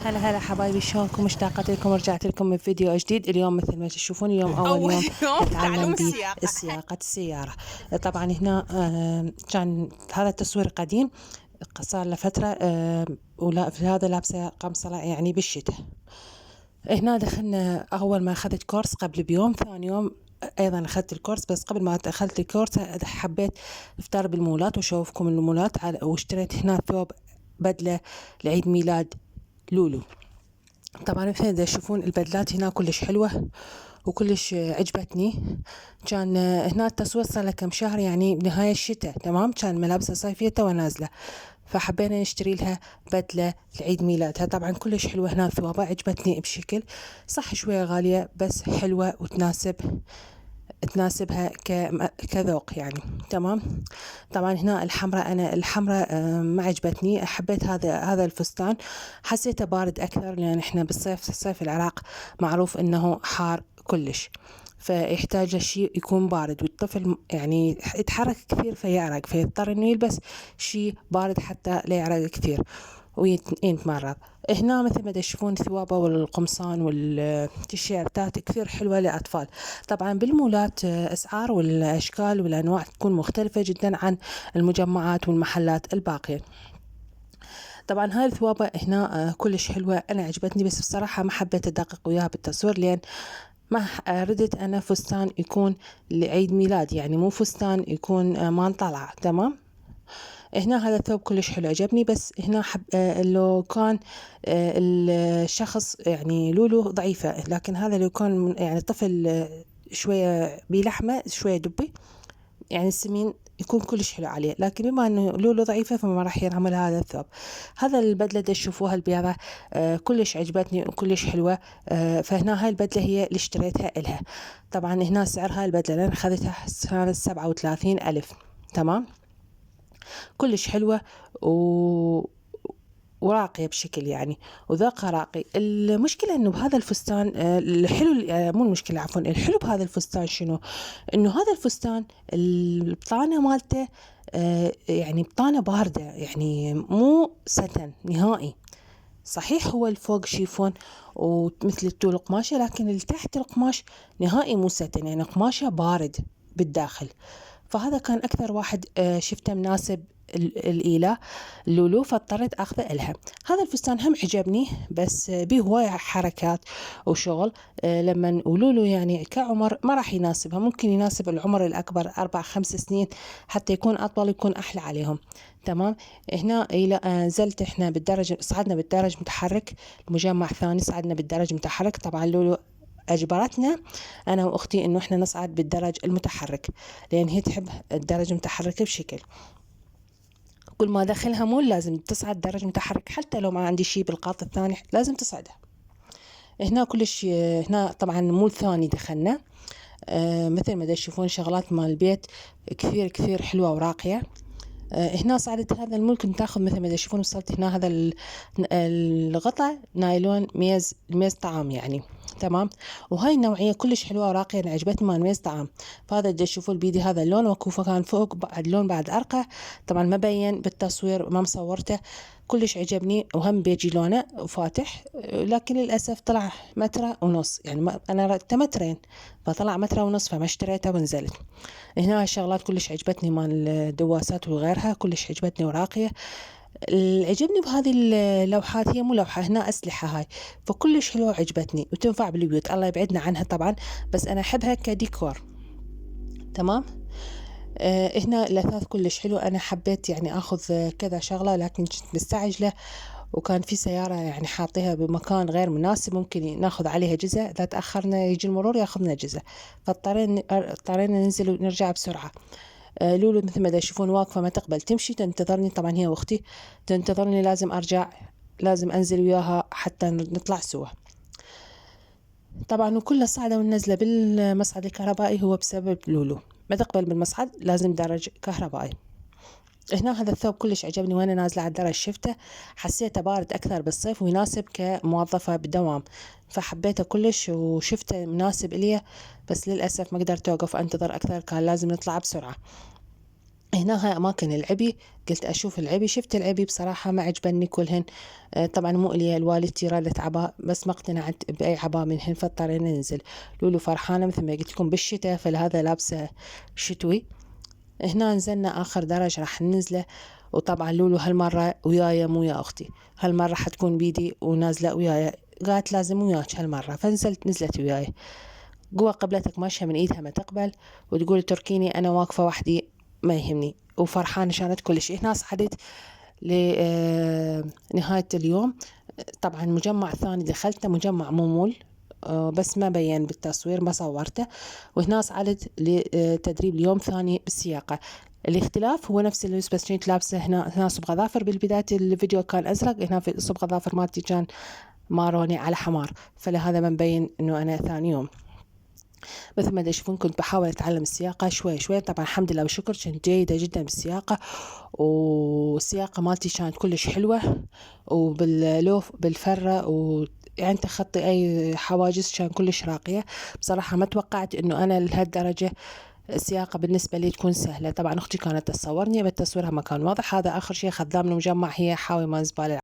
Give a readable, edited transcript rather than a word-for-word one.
هلا هلا حبايبي، شلونكم؟ اشتاقت لكم، رجعت لكم بفيديو جديد. اليوم مثل ما تشوفون اليوم أول يوم تعلم نتعلم السياقة. بسياقة السيارة. طبعا هنا كان هذا التصوير قديم، صار له فترة، ولا في هذا لابسة قمصة يعني بالشتاء. هنا دخلنا أول ما أخذت كورس قبل بيوم، ثاني يوم أيضا أخذت الكورس، بس قبل ما أخذت الكورس حبيت أفتر بالمولات وأشوفكم المولات، واشتريت هنا ثوب بدلة لعيد ميلاد لولو. طبعا مثل تشوفون البدلات هنا كلش حلوة وكلش عجبتني. كان هنا التصوير صار له كم شهر، يعني بنهاية الشتاء، تمام، كان ملابسها صيفية توا نازلة، فحبينا نشتري لها بدلة لعيد ميلادها. طبعا كلش حلوة هنا ثوابها، عجبتني بشكل صح شوية غالية بس حلوة تناسبها كذوق يعني، تمام. طبعا هنا الحمراء، انا الحمراء ما عجبتني، حبيت هذا الفستان، حسيته بارد اكثر، لان احنا بالصيف، صيف العراق معروف انه حار كلش، فيحتاج شيء يكون بارد، والطفل يعني يتحرك كثير فيعرق، فيضطر انه يلبس شيء بارد حتى لا يعرق كثير ويتمرض. هنا مثل ما تشوفون الثوابة والقمصان والتيشيرتات كثير حلوة للأطفال. طبعا بالمولات أسعار والأشكال والأنواع تكون مختلفة جدا عن المجمعات والمحلات الباقية. طبعا هاي الثوابة هنا كلش حلوة، أنا عجبتني، بس بصراحة ما حبيت أدقق وياها بالتصوير، لأن ما ردت أنا فستان يكون لعيد ميلاد، يعني مو فستان يكون ما نطلع، تمام. هنا هذا الثوب كلش حلو عجبني، بس هنا حب لو كان الشخص يعني لولو ضعيفة، لكن هذا لو كان يعني طفل شوية بلحمة شوية دبي، يعني السمين يكون كلش حلو عليه، لكن بما انه لولو ضعيفة فما راح ينعمل هذا الثوب. هذا البدلة تشوفوها البيضة كلش عجبتني وكلش حلوة. فهنا هاي البدلة هي اللي اشتريتها إلها. طبعا هنا سعر هاي البدلة لأن أخذتها كانت 37,000، تمام. كلش حلوة وراقية بشكل يعني، وذوقها راقي. المشكلة انه بهذا الفستان الحلو، مو المشكلة، عفوا، الحلو بهذا الفستان شنو؟ انه هذا الفستان البطانة مالته يعني بطانة باردة، يعني مو ستن نهائي. صحيح هو الفوق شيفون ومثل الطول قماشة، لكن اللي تحت القماش نهائي مو ستن، يعني قماشة بارد بالداخل. فهذا كان أكثر واحد شفته مناسب الإله لولو، فاضطريت أخذه إلها. هذا الفستان هم عجبني، بس به هواية حركات وشغل، لما ولولو يعني كعمر ما راح يناسبها، ممكن يناسب العمر الأكبر 4 5 سنين، حتى يكون أطول يكون أحلى عليهم، تمام. هنا إلى نزلت إحنا بالدرج، صعدنا بالدرج متحرك، مجمع ثاني صعدنا بالدرج متحرك. طبعا لولو أجبرتنا أنا وأختي إنه إحنا نصعد بالدرج المتحرك، لأن هي تحب الدرج المتحرك بشكل. كل ما دخلها مول لازم تصعد درج متحرك، حتى لو ما عندي شيء بالقاط الثاني لازم تصعدها. هنا كلش، هنا طبعا مول ثاني دخلنا، مثل ما تشوفون شغلات مال البيت كثير كثير حلوة وراقية. هنا صعدت هذا المول، كنت تاخذ مثل ما تشوفون، وصلت هنا هذا الغطاء نايلون، ميز طعام يعني، تمام. وهاي النوعية كلش حلوة وراقية، أنا عجبتني مال ميز طعام. فهذا تشوفون بيدي هذا اللون، وكوفة كان فوق بعد لون بعد أرقى، طبعا ما بين بالتصوير، ما مصورته، كلش عجبني، وهم بيجي لونه وفاتح، لكن للأسف طلع متر ونص، يعني أنا ردت مترين فطلع متر ونص، فما اشتريته ونزلت. هنا الشغلات كلش عجبتني، مال الدواسات وغيرها كلش عجبتني وراقية. عجبني بهذه اللوحات، هي مو لوحة، هنا أسلحة هاي، فكلش حلوة عجبتني وتنفع بالبيوت، الله يبعدنا عنها طبعا، بس أنا أحبها كديكور، تمام. هنا الأثاث كلش حلو، أنا حبيت يعني أخذ كذا شغلة، لكن كنت مستعجلة، وكان في سيارة يعني حاطيها بمكان غير مناسب، ممكن ناخذ عليها جزء، إذا تأخرنا يجي المرور ياخذنا جزء، فاضطرينا ننزل ونرجع بسرعة. لولو مثل ما تشوفون واقفة ما تقبل تمشي، تنتظرني، طبعا هي واختي تنتظرني، لازم أرجع، لازم أنزل وياها حتى نطلع سوا. طبعا وكل صعدة والنزلة بالمصعد الكهربائي هو بسبب لولو، ما تقبل بالمصعد لازم درج كهربائي. هنا هذا الثوب كلش عجبني، وانا نازلة على الدرج شفته، حسيته بارد اكثر بالصيف ويناسب كموظفة بدوام، فحبيته كلش وشفته مناسب الي، بس للأسف ما قدرت اوقف انتظر اكثر، كان لازم نطلع بسرعة. هنا هاي أماكن العبي، قلت أشوف العبي، شفت العبي بصراحة ما عجبني كلهن. طبعا مو إلي، والدتي رادت عباء بس ما اقتنعت بأي عباء منهن، فاضطرينا ننزل. لولو فرحانة مثل ما قلت لكم بالشتاء، فلهذا لابسة شتوي. هنا نزلنا آخر درج راح ننزله، وطبعا لولو هالمرة وياي مو ويا أختي، هالمرة حتكون بيدي ونازلة وياي، قالت لازم وياك هالمرة، نزلت وياي. قوة قبلتك ماشية من إيدها ما تقبل، وتقول تركيني أنا واقفة وحدي ما يهمني، وفرحانة شانت كل شيء. هنا صعدت لنهاية اليوم. طبعا مجمع ثاني دخلته، مجمع مو مول، بس ما بين بالتصوير ما صورته. وهنا صعدت لتدريب اليوم ثاني بالسياقة. الاختلاف هو نفس اللبس، بس كنت لابسة هنا صبغة ظافر، بالبداية الفيديو كان أزرق، هنا في صبغة ظافر مالتي كان ماروني على حمار، فلهذا ما مبين إنه أنا ثاني يوم. مثل ما تشوفون كنت بحاول أتعلم السياقة شوي شوي. طبعا الحمد لله والشكر كنت جيدة جدا بالسياقة، والسياقة مالتي كانت كلش حلوة، وباللوف بالفرة يعني تخطي أي حواجز، كان كلش راقية. بصراحة ما توقعت إنه أنا لهالدرجة السياقة بالنسبة لي تكون سهلة. طبعا أختي كانت تصورني، بالتصويرها ما كان واضح. هذا آخر شيء خذاه من المجمع، هي حاوي مال زبالة.